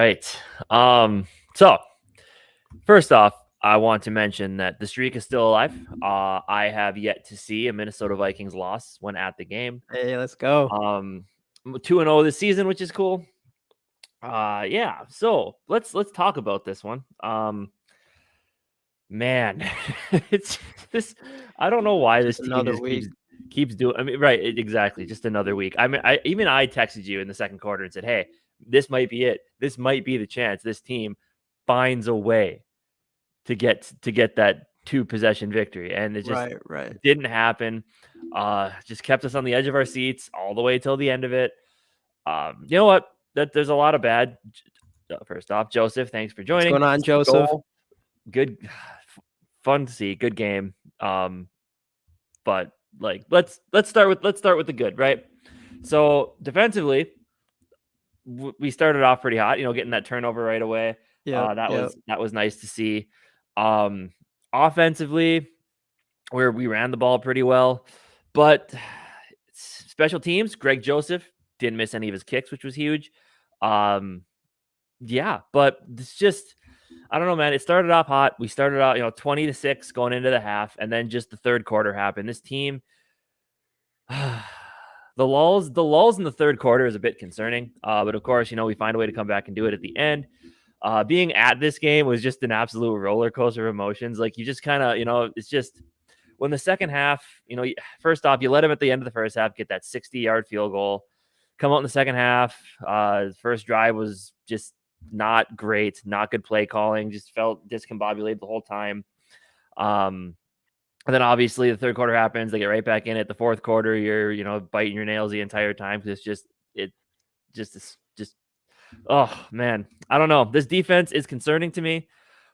right. So first off, I want to mention that the streak is still alive. I have yet to see a Minnesota Vikings loss when at the game. Hey, let's go. 2-0 this season, which is cool. Yeah. So let's talk about this one. Man, it's this. I don't know why this team another just week. keeps doing. I mean, right? Exactly. Just another week. I mean, I texted you in the second quarter and said, "Hey, this might be it. This might be the chance. This team finds a way to get that 2-possession victory," and it just right. didn't happen. Just kept us on the edge of our seats all the way till the end of it. You know what? There's a lot of bad. First off, Joseph, thanks for joining. What's going on, Joseph? Good, fun to see. Good game. But like let's start with the good, right? So defensively, we started off pretty hot. Getting that turnover right away. Yeah, that was nice to see. Offensively, where we ran the ball pretty well, but special teams, Greg Joseph didn't miss any of his kicks, which was huge. Yeah, but it's just, I don't know, man. It started off hot. We started out, 20-6 going into the half, and then just the third quarter happened. This team, the lulls in the third quarter is a bit concerning. But of course, we find a way to come back and do it at the end. Being at this game was just an absolute roller coaster of emotions. Like you just kind of, it's just when the second half, first off, you let him at the end of the first half get that 60-yard field goal. Come out in the second half. First drive was just not great, not good play calling. Just felt discombobulated the whole time. And then obviously the third quarter happens. They get right back in it. The fourth quarter, you're biting your nails the entire time because it's just oh man, I don't know. This defense is concerning to me,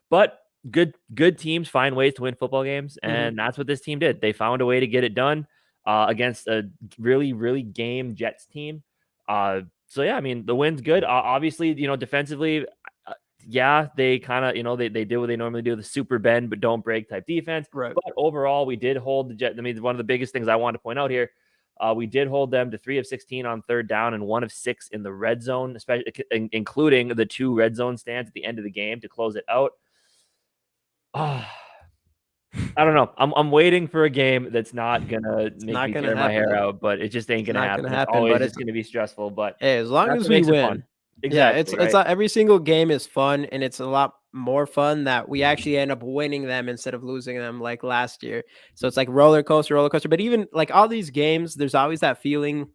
but good teams find ways to win football games, and that's what this team did. They found a way to get it done against a really, really game Jets team. So yeah, I mean the win's good. Obviously, defensively, they kind of they do what they normally do, the super bend but don't break type defense. Right. But overall, we did hold the Jets. I mean, one of the biggest things I want to point out here. We did hold them to 3 of 16 on third down and 1 of 6 in the red zone, especially including the 2 red zone stands at the end of the game to close it out. I don't know. I'm waiting for a game that's not gonna make me tear my hair out, but it just ain't gonna happen. It's always just gonna be stressful. But hey, as long as we win, exactly. It's every single game is fun, and it's a lot more fun that we actually end up winning them instead of losing them like last year. So it's like roller coaster. But even like all these games, there's always that feeling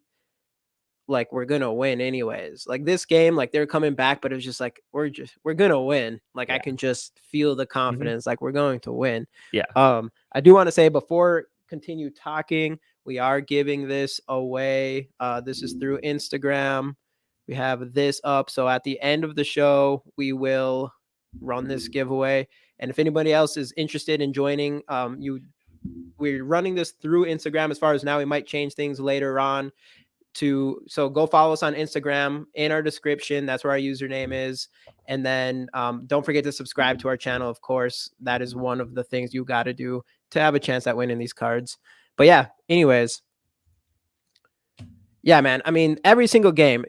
like we're gonna win anyways. Like this game, like they're coming back, but it's just like we're gonna win. Like I can just feel the confidence, like we're going to win. Yeah. I do want to say before continue talking, we are giving this away. This is through Instagram. We have this up. So at the end of the show, we will run this giveaway. And if anybody else is interested in joining, we're running this through Instagram as far as now. We might change things later on. So go follow us on Instagram in our description. That's where our username is. And then don't forget to subscribe to our channel. Of course, that is one of the things you got to do to have a chance at winning these cards. But yeah, anyways. Yeah, man. I mean, every single game,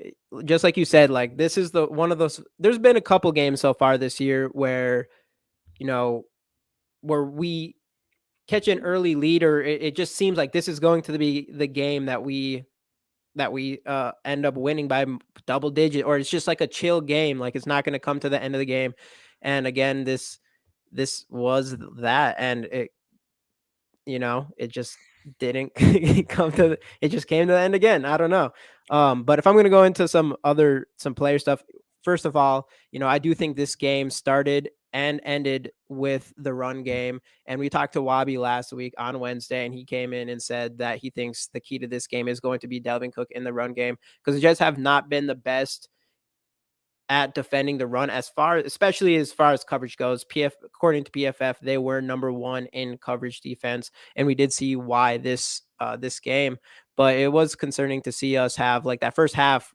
just like you said, like this is one of those, there's been a couple games so far this year where, where we catch an early lead, or it just seems like this is going to be the game that we end up winning by double digit, or it's just like a chill game. Like it's not going to come to the end of the game. And again, this was that. And it just didn't come to it just came to the end again. I don't know. But if I'm going to go into some player stuff, first of all, I do think this game started and ended with the run game. And we talked to Wabi last week on Wednesday, and he came in and said that he thinks the key to this game is going to be Dalvin Cook in the run game, because the Jets have not been the best at defending the run, especially as far as coverage goes. According to PFF, they were number 1 in coverage defense, and we did see why this game. But it was concerning to see us have like that first half.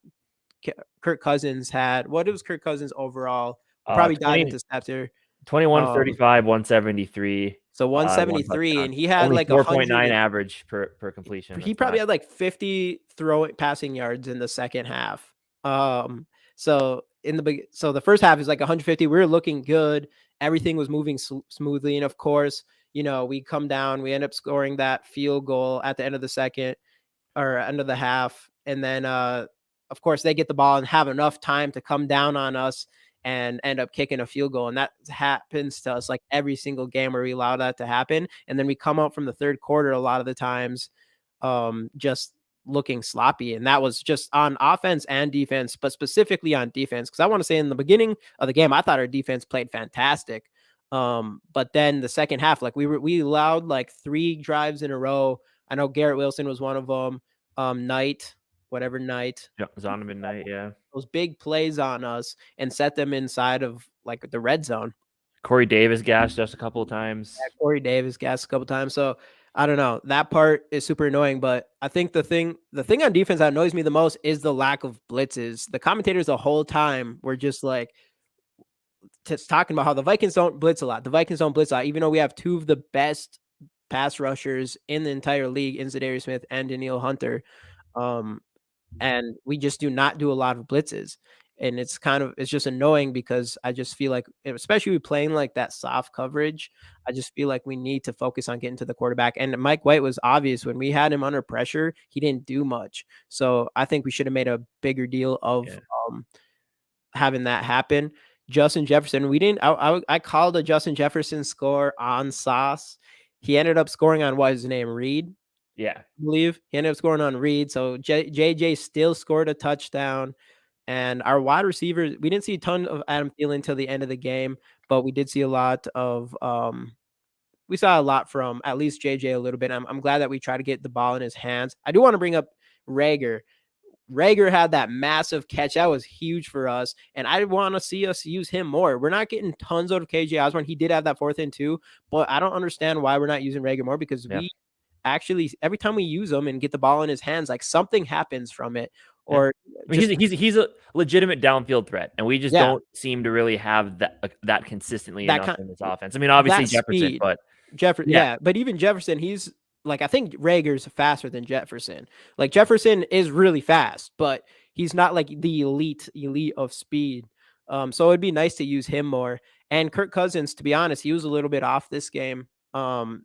Kirk Cousins had, what was Kirk Cousins overall? We'll probably dive into stats here. 21, 35, 173. So 173, and he had only like 4.9 average per completion. He probably had like 50 passing yards in the second half. So so the first half is like 150. We were looking good. Everything was moving smoothly. And of course, we come down, we end up scoring that field goal at the end of the second or end of the half. And then, of course, they get the ball and have enough time to come down on us and end up kicking a field goal. And that happens to us like every single game where we allow that to happen. And then we come out from the third quarter a lot of the times, just looking sloppy. And that was just on offense and defense, but specifically on defense. Cause I want to say in the beginning of the game, I thought our defense played fantastic. But then the second half, like we allowed like 3 drives in a row. I know Garrett Wilson was one of them. Knight, Yeah, Zonovan Knight, yeah. those big plays on us and set them inside of like the red zone. Corey Davis gassed us a couple of times. Yeah, Corey Davis gassed a couple times. So I don't know. That part is super annoying, but I think the thing on defense that annoys me the most is the lack of blitzes. The commentators the whole time were just like talking about how the Vikings don't blitz a lot. The Vikings don't blitz a lot, even though we have 2 of the best pass rushers in the entire league in Zadarius Smith and Danielle Hunter. And we just do not do a lot of blitzes. And it's just annoying because I just feel like, especially playing like that soft coverage, I just feel like we need to focus on getting to the quarterback. And Mike White was obvious when we had him under pressure, he didn't do much. So I think we should have made a bigger deal of having that happen. Justin Jefferson, I called a Justin Jefferson score on Sauce. He ended up scoring on what is his name, Reed? Yeah. I believe he ended up scoring on Reed. So JJ still scored a touchdown. And our wide receivers, we didn't see a ton of Adam Thielen till the end of the game, but we did see a lot of we saw a lot from at least JJ a little bit. I'm glad that we try to get the ball in his hands. I do want to bring up Rager. Rager had that massive catch. That was huge for us. And I want to see us use him more. We're not getting tons out of KJ Osborne. He did have that 4th and 2, but I don't understand why we're not using Rager more because we actually, every time we use him and get the ball in his hands, like something happens from it. Or I mean, he's a legitimate downfield threat, and we just don't seem to really have that consistently enough in this offense. I mean, obviously Jefferson, speed. but but even Jefferson, he's like, I think Rager's faster than Jefferson. Like Jefferson is really fast, but he's not like the elite of speed. So it'd be nice to use him more. And Kirk Cousins, to be honest, he was a little bit off this game. He was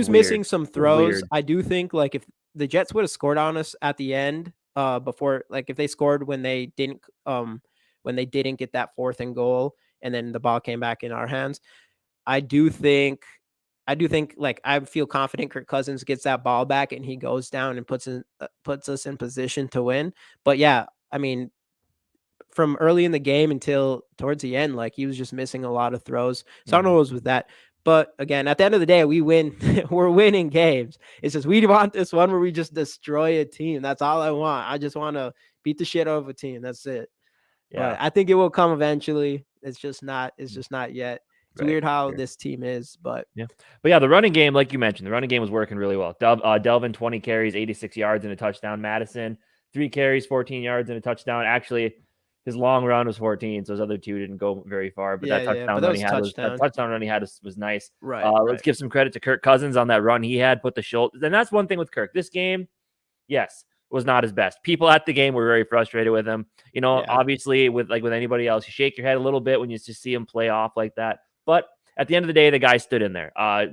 missing some throws. I do think like if the Jets would have scored on us at the end, before, like if they scored when they didn't get that 4th and goal, and then the ball came back in our hands, I do think like I feel confident Kirk Cousins gets that ball back and he goes down and puts us in position to win. But yeah, I mean, from early in the game until towards the end, like he was just missing a lot of throws. So I don't know what was with that. But again, at the end of the day, we win. We're winning games. It's just we want this one where we just destroy a team. That's all I want. I just want to beat the shit out of a team. That's it. Yeah, but I think it will come eventually. It's just not yet. It's weird how this team is, but the running game, like you mentioned, the running game was working really well. Dalvin 20 carries, 86 yards and a touchdown. Madison 3 carries, 14 yards and a touchdown. Actually, his long run was 14, so his other 2 didn't go very far. But that touchdown run he had was nice. Right. Let's give some credit to Kirk Cousins on that run he had. Put the shoulder. And that's one thing with Kirk. This game, yes, was not his best. People at the game were very frustrated with him. Obviously, with anybody else, you shake your head a little bit when you just see him play off like that. But at the end of the day, the guy stood in there. I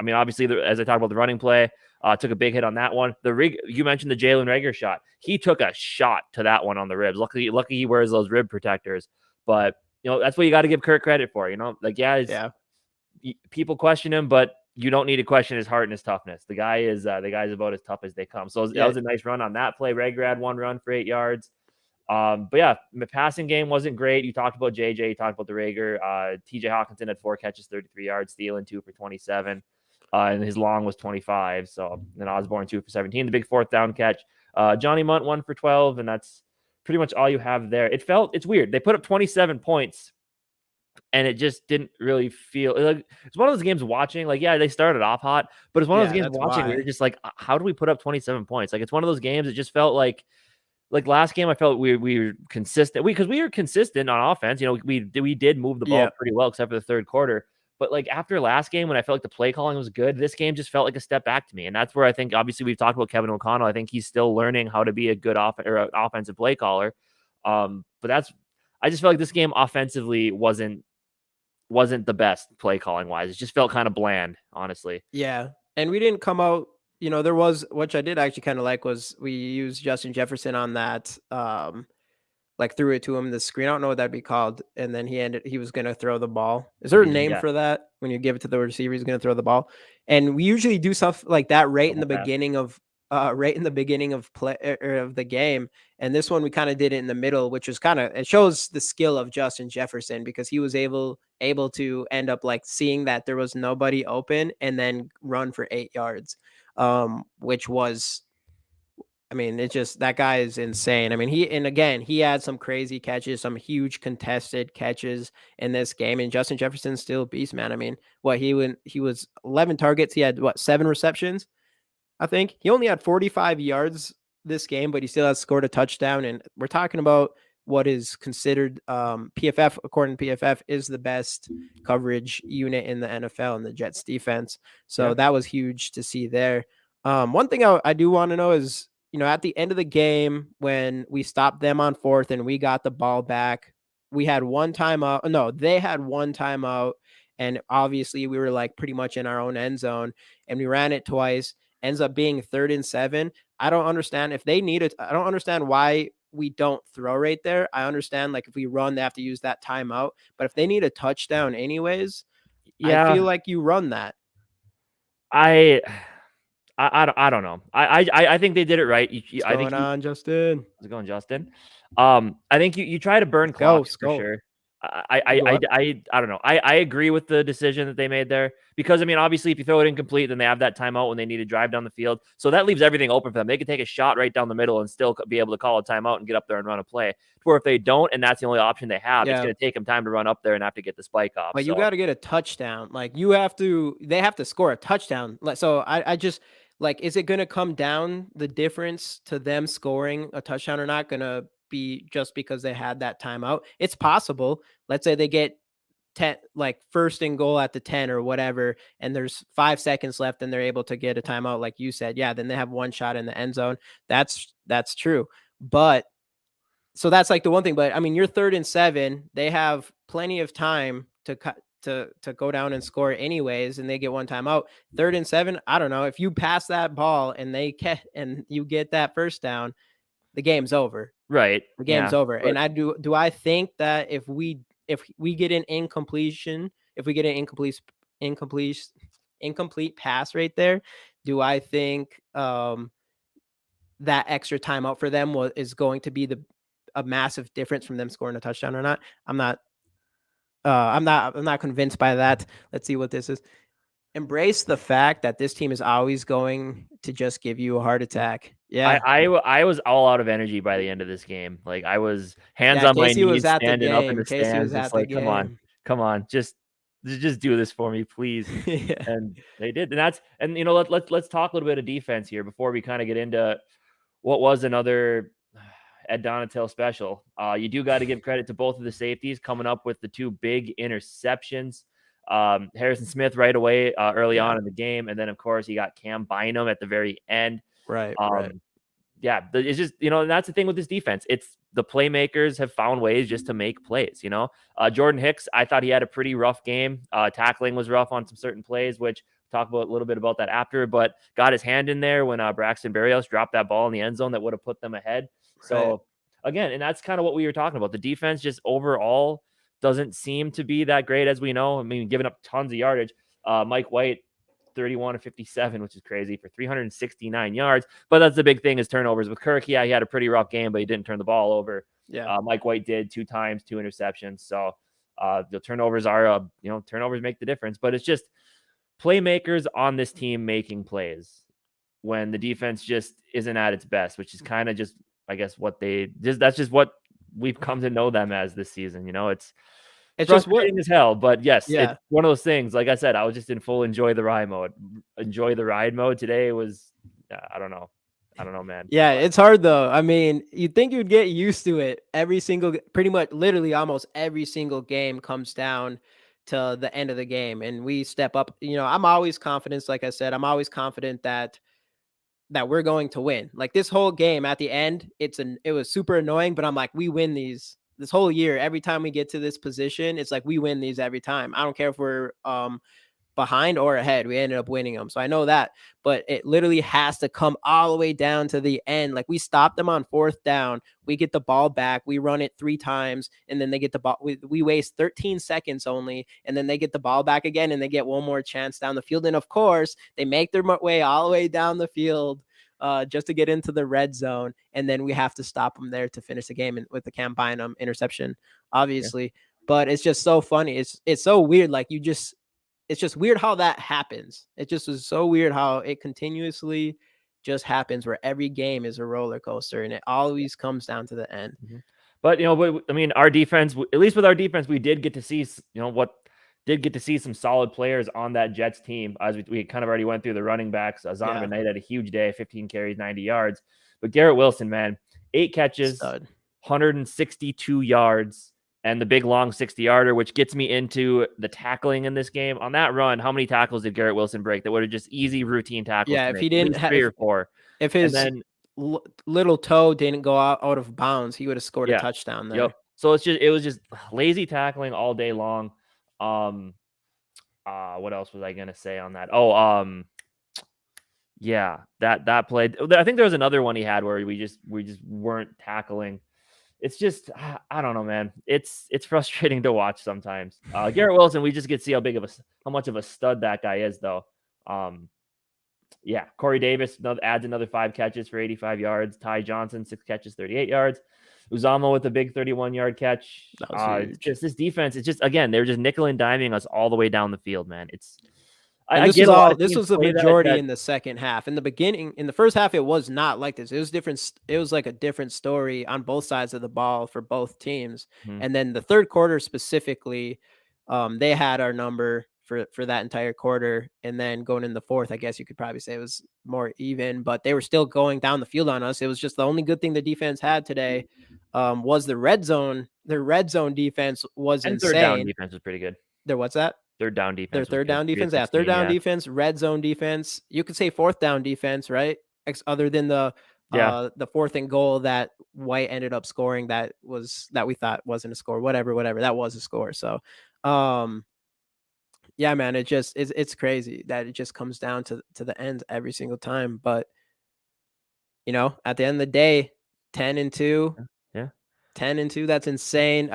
mean, obviously, as I talked about the running play, took a big hit on that one. You mentioned the Jalen Reagor shot. He took a shot to that one on the ribs. Luckily he wears those rib protectors. But that's what you got to give Kirk credit for. People question him, but you don't need to question his heart and his toughness. The guy's about as tough as they come. So that was a nice run on that play. Reagor had 1 run for 8 yards. But yeah, the passing game wasn't great. You talked about JJ, you talked about the Reagor. TJ Hawkinson had 4 catches, 33 yards, Thielen 2 for 27. And his long was 25. So then Osborne 2 for 17. The big 4th down catch. Johnny Munt 1 for 12, and that's pretty much all you have there. It's weird. They put up 27 points, and it just didn't really feel like it's one of those games watching. Like, yeah, they started off hot, but it's one of those games watching where you're just like, how do we put up 27 points? Like, it's one of those games. It just felt like last game, I felt we were consistent. Because we were consistent on offense. We did move the ball pretty well, except for the third quarter. But like after last game, when I felt like the play calling was good, this game just felt like a step back to me. And that's where I think, obviously, we've talked about Kevin O'Connell. I think he's still learning how to be a good offensive play caller. But I just felt like this game offensively wasn't the best play calling wise. It just felt kind of bland, honestly. Yeah. And we didn't come out, there was, which I did actually kind of like, was we used Justin Jefferson on that, like threw it to him the screen. I don't know what that'd be called. And then he was going to throw the ball. Is there a name Yeah, for that? When you give it to the receiver, he's going to throw the ball. And we usually do stuff like that right in the double pass. beginning of play or of the game. And this one we kind of did it in the middle, which was it shows the skill of Justin Jefferson, because he was able to end up like seeing that there was nobody open and then run for 8 yards. Which was, I mean, it's just, that guy is insane. I mean, he had some crazy catches, some huge contested catches in this game. And Justin Jefferson's still a beast, man. I mean, he was 11 targets. He had 7 receptions, I think. He only had 45 yards this game, but he still has scored a touchdown. And we're talking about what is considered PFF, according to PFF, is the best coverage unit in the NFL in the Jets defense. So that was huge to see there. One thing I do want to know is, at the end of the game, when we stopped them on 4th and we got the ball back, we had one timeout. No, they had one timeout. And obviously we were like pretty much in our own end zone, and we ran it twice. Ends up being 3rd and 7. I don't understand if they need it. I don't understand why we don't throw right there. I understand, like, if we run, they have to use that timeout. But if they need a touchdown anyways, I feel like you run that. I don't know. I think they did it right. What's going on, Justin? How's it going, Justin? I think you try to burn clocks for sure. I don't know. I agree with the decision that they made there, because I mean, obviously, if you throw it incomplete, then they have that timeout when they need to drive down the field. So that leaves everything open for them. They could take a shot right down the middle and still be able to call a timeout and get up there and run a play. Or if they don't, and that's the only option they have, it's going to take them time to run up there and have to get the spike off. But you got to get a touchdown. Like, they have to score a touchdown. So I just, like, is it going to come down, the difference to them scoring a touchdown or not going to be just because they had that timeout? It's possible. Let's say they get 10, like 1st and goal at the 10 or whatever, and there's 5 seconds left and they're able to get a timeout, like you said. Yeah, then they have one shot in the end zone. That's true. But so that's like the one thing. But I mean, you're 3rd and 7. They have plenty of time to cut to go down and score anyways, and they get one timeout. 3rd and 7. I don't know if you pass that ball and you get that first down, the game's over. Right. The game's over. But, and do I think that if we get an incompletion, if we get an incomplete pass right there, do I think that extra timeout for them is going to be a massive difference from them scoring a touchdown or not? I'm not convinced by that. Let's see what this is. Embrace the fact that this team is always going to just give you a heart attack. Yeah, I was all out of energy by the end of this game. Like, I was hands on my knees, standing up in the stands. It's like, come on, just do this for me, please. Yeah. And they did, and let's talk a little bit of defense here before we kind of get into what was another Ed Donatel special. You do got to give credit to both of the safeties coming up with the 2 big interceptions. Harrison Smith right away early on in the game, and then of course you got Cam Bynum at the very end. Right. Yeah, it's just, that's the thing with this defense. It's the playmakers have found ways just to make plays. Jordan Hicks, I thought he had a pretty rough game. Tackling was rough on some certain plays, which we'll talk about a little bit about that after, but got his hand in there when Braxton Berrios dropped that ball in the end zone that would have put them ahead. So again, and that's kind of what we were talking about. The defense just overall doesn't seem to be that great, as we know. I mean, giving up tons of yardage. Mike White, 31 of 57, which is crazy, for 369 yards. But that's the big thing, is turnovers. With Kirk, yeah, he had a pretty rough game, but he didn't turn the ball over. Yeah. Mike White did 2 times, 2 interceptions. So the turnovers are, turnovers make the difference. But it's just playmakers on this team making plays when the defense just isn't at its best, which is kind of just, I guess, that's just what we've come to know them as this season. It's just frustrating as hell, but yes, it's one of those things. Like I said, I was just in full enjoy the ride mode. Today was, I don't know, man. Yeah, it's hard though. I mean, you'd think you'd get used to it. Pretty much, literally almost every single game comes down to the end of the game, and we step up. I'm always confident. Like I said, I'm always confident that that we're going to win. Like this whole game at the end, it was super annoying, but I'm like, we win these this whole year. Every time we get to this position, it's like we win these every time. I don't care if we're behind or ahead. We ended up winning them. So I know that, but it literally has to come all the way down to the end. Like we stopped them on 4th down. We get the ball back. We run it 3 times and then they get the ball. We waste 13 seconds only. And then they get the ball back again and they get one more chance down the field. And of course they make their way all the way down the field just to get into the red zone. And then we have to stop them there to finish the game with the Cam Bynum interception, obviously. Yeah. But it's just so funny. It's so weird. Like it's just weird how that happens. It just is so weird how it continuously just happens where every game is a roller coaster and it always comes down to the end. Mm-hmm. But, I mean, our defense, at least with our defense, we did get to see, some solid players on that Jets team. As we kind of already went through the running backs. Zonovan Knight had a huge day, 15 carries, 90 yards. But Garrett Wilson, man, 8 catches, 162 yards. And the big long 60-yarder, which gets me into the tackling in this game. On that run, how many tackles did Garrett Wilson break that would have just easy routine tackles? Yeah, if he didn't have 3 or 4. If his little toe didn't go out of bounds, he would have scored a touchdown there. Yep. So it was just lazy tackling all day long. What else was I gonna say on that? Yeah, that play. I think there was another one he had where we just weren't tackling. It's just, I don't know, man. It's frustrating to watch sometimes. Garrett Wilson, we just get to see how much of a stud that guy is, though. Yeah, Corey Davis adds another 5 catches for 85 yards. Ty Johnson, 6 catches, 38 yards. Uzama with a big 31-yard catch. Just this defense. It's just, again, they're just nickel and diming us all the way down the field, man. This was the majority in the second half. In the beginning, in the first half, it was not like this. It was different. It was like a different story on both sides of the ball for both teams. Mm-hmm. And then the third quarter specifically, they had our number for that entire quarter. And then going in the fourth, I guess you could probably say it was more even, but they were still going down the field on us. It was just the only good thing the defense had today was the red zone. Their red zone defense was insane. Third down defense was pretty good. What's that? Third down defense. Their third down defense. Yeah, third down defense, red zone defense. You could say fourth down defense, right? Other than the 4th and goal that White ended up scoring that we thought wasn't a score. Whatever. That was a score. So, yeah, man, it's crazy that it just comes down to the end every single time. But, at the end of the day, 10-2. 10-2, that's insane.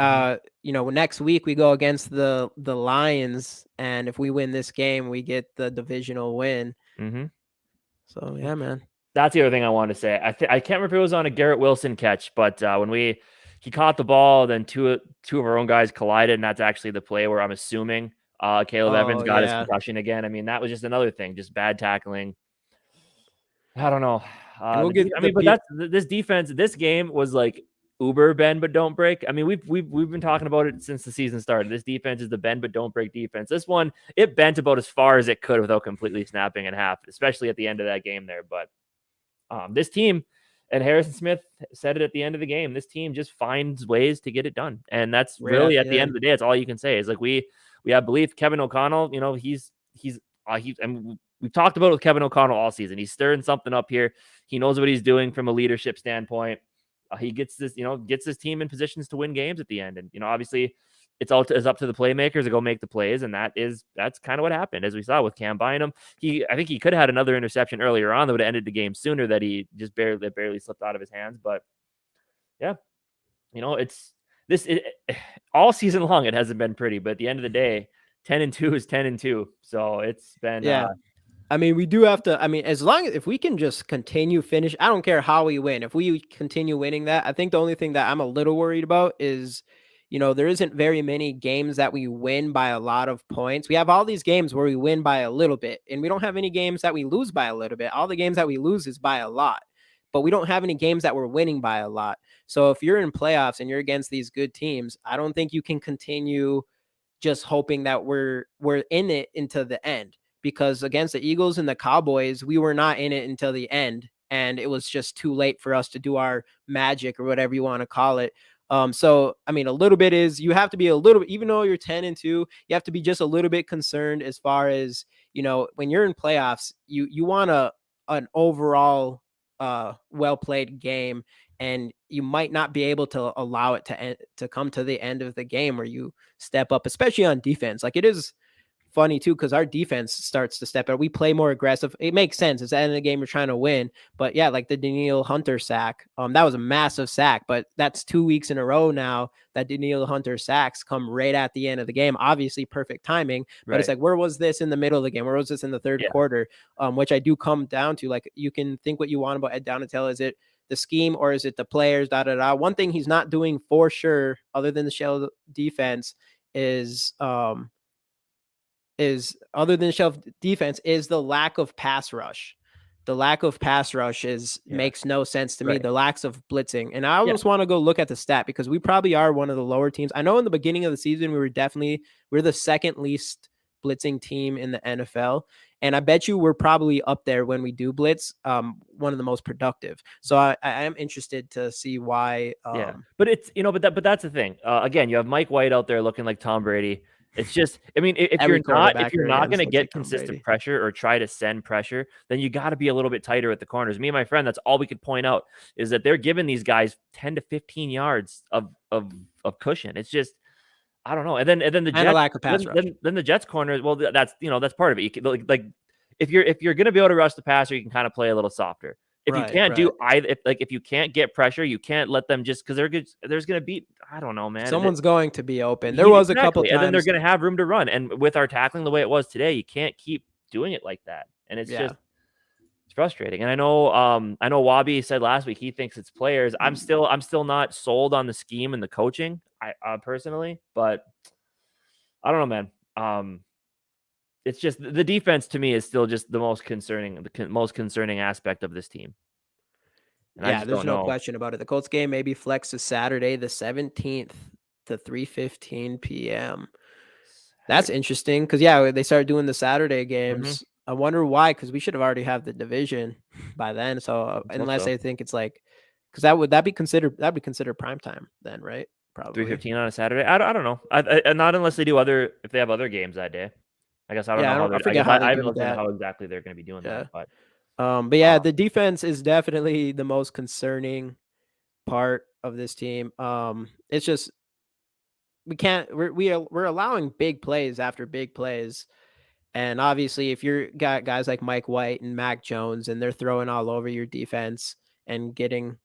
Next week we go against the Lions, and if we win this game, we get the divisional win. Mm-hmm. So yeah, man. That's the other thing I wanted to say. I can't remember if it was on a Garrett Wilson catch, but when he caught the ball, then two of our own guys collided, and that's actually the play where I'm assuming Caleb Evans got his concussion again. I mean, that was just another thing, just bad tackling. I don't know. This defense, this game was like uber bend but don't break. I mean, we've been talking about it since the season started. This defense is the bend but don't break defense. This one, it bent about as far as it could without completely snapping in half, especially at the end of that game there. But this team, and Harrison Smith said it at the end of the game, this team just finds ways to get it done. And that's really at the end of the day, it's all you can say is like we have belief. Kevin O'Connell, he's and we've talked about it with Kevin O'Connell all season. He's stirring something up here. He knows what he's doing from a leadership standpoint. He gets his team in positions to win games at the end. And, obviously it's up to the playmakers to go make the plays. And that's kind of what happened, as we saw with Cam Bynum. I think he could have had another interception earlier on that would have ended the game sooner, that he just barely slipped out of his hands. But yeah, all season long, it hasn't been pretty, but at the end of the day, 10-2 is 10-2. So it's been, I mean, we do have to, if we can just continue finish, I don't care how we win. If we continue winning that, I think the only thing that I'm a little worried about is, there isn't very many games that we win by a lot of points. We have all these games where we win by a little bit, and we don't have any games that we lose by a little bit. All the games that we lose is by a lot, but we don't have any games that we're winning by a lot. So if you're in playoffs and you're against these good teams, I don't think you can continue just hoping that we're in it until the end. Because against the Eagles and the Cowboys, we were not in it until the end, and it was just too late for us to do our magic or whatever you want to call it. So, a little bit is you have to be a little bit, even though you're 10-2, you have to be just a little bit concerned as far as, when you're in playoffs, you want to an overall well played game, and you might not be able to allow it to come to the end of the game where you step up, especially on defense. Like, it is funny too, because our defense starts to step up. We play more aggressive. It makes sense. It's the end of the game. We're trying to win. But yeah, like the Danielle Hunter sack. That was a massive sack, but that's 2 weeks in a row now that Danielle Hunter sacks come right at the end of the game. Obviously, perfect timing. But it's Right. like, where was this in the middle of the game? Where was this in the third Yeah. quarter? Which I do come down to. Like, you can think what you want about Ed Donatell. Is it the scheme or is it the players? One thing he's not doing for sure, other than the shell defense, is other than shelf defense, is the lack of pass rush. The lack of pass rush Yeah. makes no sense to me. Right. The lacks of blitzing. And I Yeah. almost want to go look at the stat, because we probably are one of the lower teams. I know in the beginning of the season, we're the second least blitzing team in the NFL. And I bet you we're probably up there when we do blitz, one of the most productive. So I am interested to see why. Yeah, but it's but that's the thing. Again, you have Mike White out there looking like Tom Brady. It's just, I mean, if Every you're quarterback not against going to looks get like Tom consistent Brady. pressure or try to send pressure, then you got to be a little bit tighter at the corners. Me and my friend, that's all we could point out, is that they're giving these guys 10 to 15 yards of cushion. It's just, I don't know. And then the And a Jets, lack of pass rush. then the Jets corners. Well, that's part of it. You can, like if you're going to be able to rush the passer, you can kind of play a little softer. If you can't do either, if you can't get pressure, you can't let them, just because there's going to be, I don't know, man. Someone's going to be open. There was a couple times. And then they're going to have room to run. And with our tackling the way it was today, you can't keep doing it like that. And it's just, it's frustrating. And I know Wabi said last week he thinks it's players. I'm still not sold on the scheme and the coaching, I personally, but I don't know, man. It's just the defense to me is still just the most concerning aspect of this team. And there's no question about it. The Colts game maybe flex to Saturday, the 17th to 3:15 p.m. That's interesting, because they started doing the Saturday games. I wonder why, because we should have already have the division by then. So unless they think it's like, because that'd be considered prime time then, right? Probably 3:15 on a Saturday. I don't know. Not unless they do if they have other games that day. I guess I don't know. I haven't looked into how exactly they're going to be doing that. But the defense is definitely the most concerning part of this team. It's just we're allowing big plays after big plays, and obviously if you're got guys like Mike White and Mac Jones and they're throwing all over your defense and getting,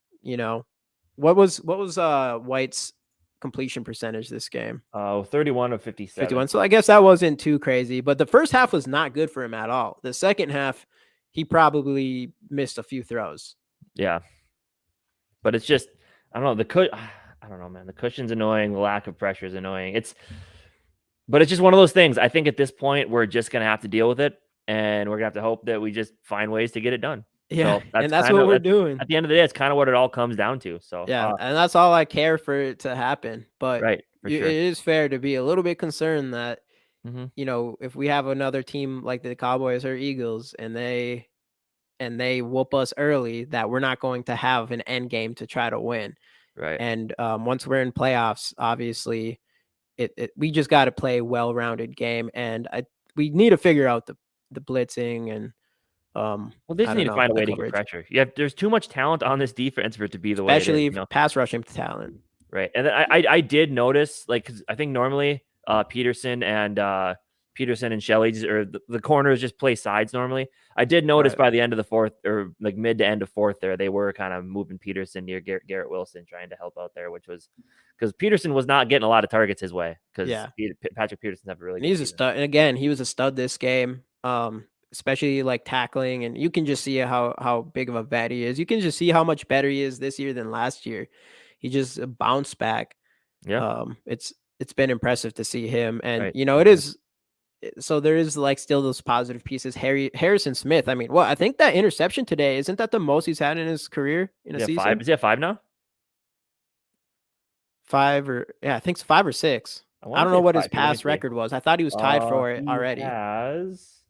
what was White's completion percentage this game? 31 of 57. 51. So I guess that wasn't too crazy, but the first half was not good for him at all. The second half, he probably missed a few throws. Yeah. But it's just, I don't know. I don't know, man. The cushion's annoying. The lack of pressure is annoying. But it's just one of those things. I think at this point, we're just going to have to deal with it. And we're going to have to hope that we just find ways to get it done. Yeah. So that's what we're doing. At the end of the day, it's kind of what it all comes down to. So and that's all I care for it to happen. But right, sure. It is fair to be a little bit concerned that, if we have another team like the Cowboys or Eagles and they whoop us early, that we're not going to have an end game to try to win. Right. And once we're in playoffs, obviously we just got to play a well-rounded game. And we need to figure out the blitzing and, they just need to find a way to get pressure. There's too much talent on this defense for it to be the way it is. Especially pass rushing talent. Right. And I did notice, like, 'cause I think normally Peterson and Shelley, or the corners, just play sides normally. I did notice by the end of the fourth, or like mid to end of fourth there, they were kind of moving Peterson near Garrett Wilson, trying to help out there, which was because Peterson was not getting a lot of targets his way, because Patrick Peterson's never really. And he's a stud. And again, he was a stud this game, especially like tackling. And you can just see how big of a vet he is. You can just see how much better he is this year than last year. He just bounced back. Yeah. It's been impressive to see him. And, it is. So there is like still those positive pieces. Harrison Smith. I mean, I think that interception today, isn't that the most he's had in his career in a season? 5. Is he at 5 now? 5 I think it's 5 or 6. I don't know what his past record was. I thought he was tied for it already. Let's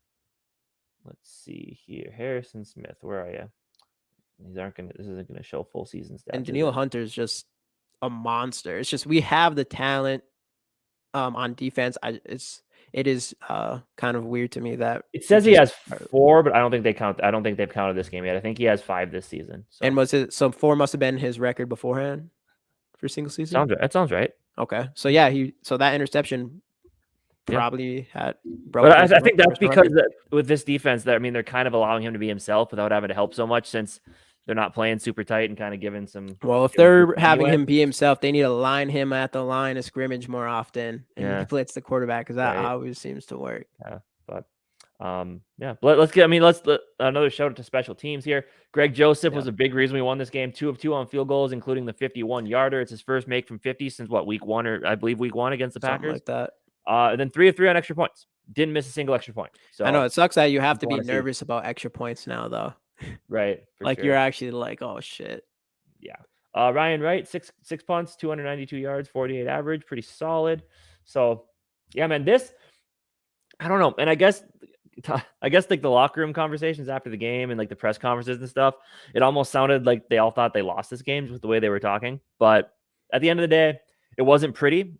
see here. Harrison Smith, where are you? This isn't gonna show full season stats. And Danielle Hunter is just a monster. It's just we have the talent on defense. it is kind of weird to me that It says he has 4, but I don't think they count. I don't think they've counted this game yet. I think he has 5 this season. So. And was it so 4 must have been his record beforehand for single season? That sounds right. Okay, so yeah, so that interception probably had broke. But I think that's because with this defense, that I mean, they're kind of allowing him to be himself without having to help so much, since they're not playing super tight and kind of giving some. Well, if they're having him be himself, they need to line him at the line of scrimmage more often and blitz the quarterback, because that always seems to work. Yeah, but let's get. I mean, let's another shout out to special teams here. Greg Joseph was a big reason we won this game. 2 of 2 on field goals, including the 51-yarder. It's his first make from 50 since week 1, or I believe week 1 against the Packers. Like that. And then 3 of 3 on extra points. Didn't miss a single extra point. So I know it sucks that you have to be nervous about extra points now, though. Right. Like you're actually like, oh shit. Yeah. Ryan Wright, 6 punts, 292 yards, 48 average, pretty solid. So yeah, man, this, I don't know. And I guess like the locker room conversations after the game and like the press conferences and stuff, it almost sounded like they all thought they lost this game with the way they were talking. But at the end of the day, it wasn't pretty.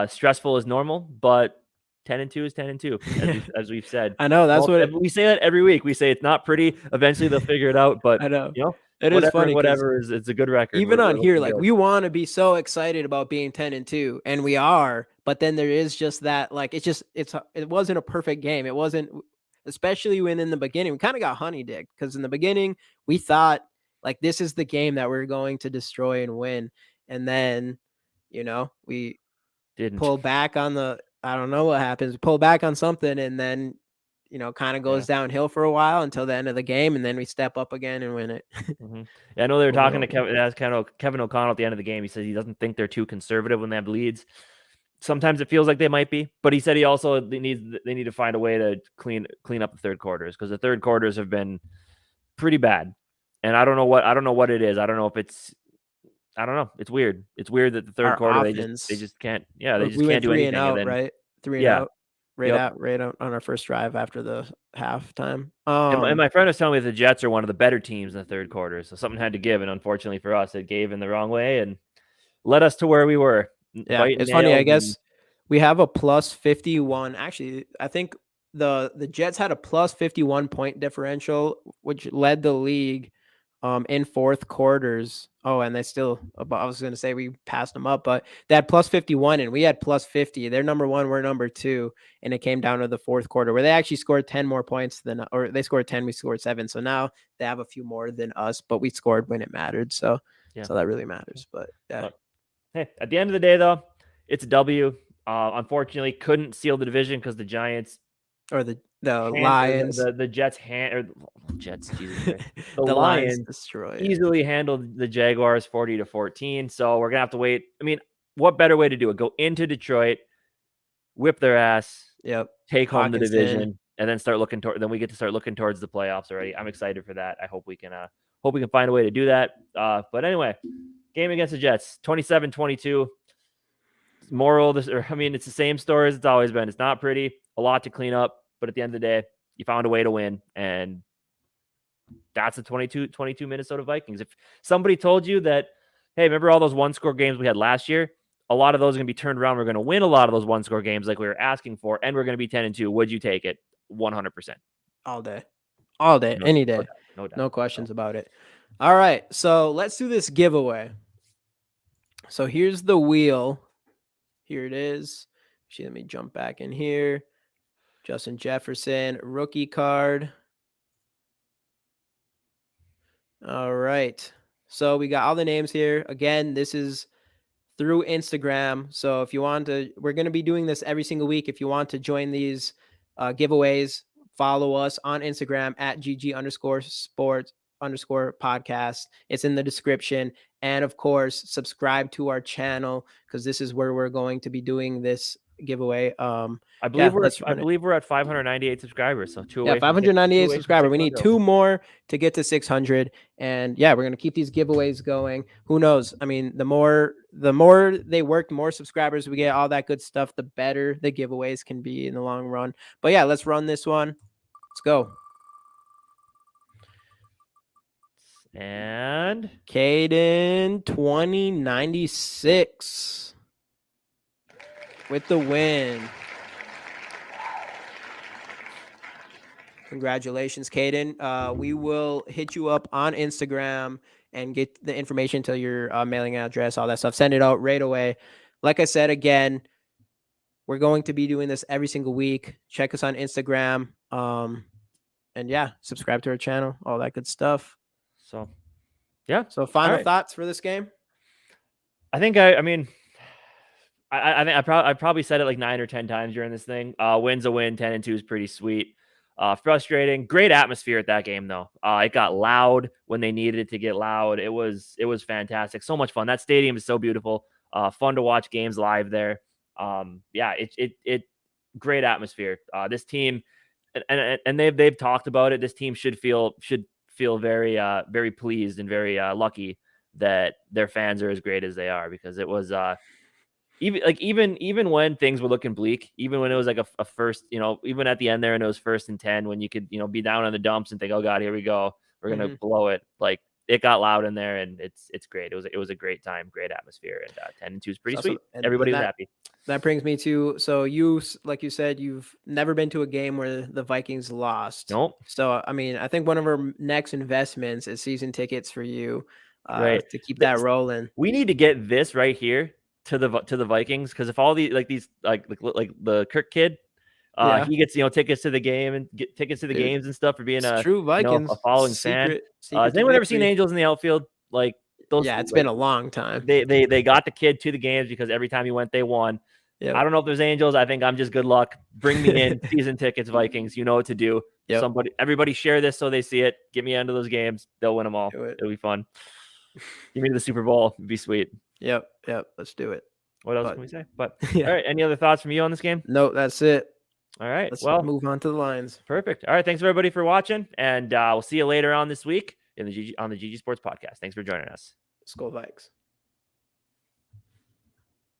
Stressful as normal, but 10-2 is 10-2, as we've said. I know that's what we say that every week. We say it's not pretty. Eventually they'll figure it out. But I know, it is funny. Whatever is, it's a good record. Even on here, like we want to be so excited about being 10-2, and we are. But then there is just that, like it wasn't a perfect game. It wasn't, especially when in the beginning we kind of got honeydicked, because in the beginning we thought like this is the game that we're going to destroy and win, and then we didn't pull back on the. I don't know what happens. Pull back on something, and then, kind of goes downhill for a while until the end of the game, and then we step up again and win it. Yeah, I know they were talking to Kevin O'Connell at the end of the game. He said he doesn't think they're too conservative when they have leads. Sometimes it feels like they might be, but he said they need to find a way to clean up the third quarters, because the third quarters have been pretty bad, and I don't know what it is. I don't know if it's. I don't know. It's weird. It's weird that the third quarter they just can't. Yeah, they just can't do anything. Out, right? 3 and out. Right out on our first drive after the halftime. And my friend was telling me that the Jets are one of the better teams in the third quarter, so something had to give, and unfortunately for us, it gave in the wrong way and led us to where we were. Yeah, it's funny. I guess we have a plus 51. Actually, I think the Jets had a plus 51 point differential, which led the league in fourth quarters. Oh, and they still, I was going to say we passed them up, but they had plus 51 and we had plus 50. They're number 1, we're number 2. And it came down to the fourth quarter where they actually scored 10 more points or they scored 10, we scored 7. So now they have a few more than us, but we scored when it mattered. So that really matters. But yeah. But, hey, at the end of the day though, it's a W. Unfortunately couldn't seal the division because the Giants or the Lions, the Jets the Lions destroyed. Easily handled the Jaguars 40-14. So we're gonna have to wait. I mean, what better way to do it? Go into Detroit, whip their ass, take home the division, and then start looking toward. Then we get to start looking towards the playoffs already. I'm excited for that. I hope we can find a way to do that. But anyway, game against the Jets, 27-22. Moral, it's the same story as it's always been. It's not pretty, a lot to clean up, but at the end of the day, you found a way to win, and that's the 22 Minnesota Vikings. If somebody told you that, hey, remember all those one-score games we had last year? A lot of those are going to be turned around. We're going to win a lot of those one-score games like we were asking for, and we're going to be 10-2. Would you take it? 100%. All day, any day. No doubt. No questions about it. All right, so let's do this giveaway. So here's the wheel. Here it is. Actually, let me jump back in here. Justin Jefferson rookie card. All right. So we got all the names here. Again, this is through Instagram. So if you want to, we're going to be doing this every single week. If you want to join these giveaways, follow us on Instagram at GG_sports_podcast. It's in the description. And of course, subscribe to our channel, because this is where we're going to be doing this giveaway. I believe we're at 598 subscribers. So 598 subscribers. We need 2 more to get to 600. And we're going to keep these giveaways going. Who knows? I mean, the more they work, the more subscribers we get, all that good stuff, the better the giveaways can be in the long run. But let's run this one. Let's go. And Caden 2096 with the win. Congratulations, Caden. We will hit you up on Instagram and get the information to your mailing address, all that stuff. Send it out right away. Like I said, again, we're going to be doing this every single week. Check us on Instagram. And yeah, subscribe to our channel, all that good stuff. So, yeah. So final thoughts for this game? I think I mean, I think I probably said it like 9 or 10 times during this thing. Win's a win. 10-2 is pretty sweet. Frustrating. Great atmosphere at that game though. It got loud when they needed it to get loud. It was fantastic. So much fun. That stadium is so beautiful. Fun to watch games live there. Yeah, it great atmosphere. This team, and they've talked about it. This team should feel very very pleased and very lucky that their fans are as great as they are, because it was even when things were looking bleak, even when it was like a first, even at the end there and it was 1st and 10, when you could be down on the dumps and think, oh god, here we go, we're gonna blow it. Like, it got loud in there, and it's great. It was a great time, great atmosphere, and 10-2 is pretty sweet. Everybody was happy. That brings me to, so you, like you said, you've never been to a game where the Vikings lost. Nope. So I mean, I think one of our next investments is season tickets for you, right, to keep that rolling. We need to get this right here to the Vikings, because if all these like the Kirk kid, he gets tickets to the game and get tickets to the games and stuff for being a true Vikings a following fan. Has anyone ever seen Angels in the outfield? Like those? Yeah, it's been a long time. They got the kid to the games because every time he went, they won. Yep. I don't know if there's Angels. I think I'm just good luck. Bring me in season tickets, Vikings. You know what to do. Yep. Everybody share this so they see it. Get me into those games. They'll win them all. It'll be fun. Give me to the Super Bowl. It'd be sweet. Yep. Let's do it. What else can we say? But all right, any other thoughts from you on this game? No, that's it. All right. Let's move on to the Lions. Perfect. All right. Thanks everybody for watching, and we'll see you later on this week on the GG Sports Podcast. Thanks for joining us. Skol Vikes.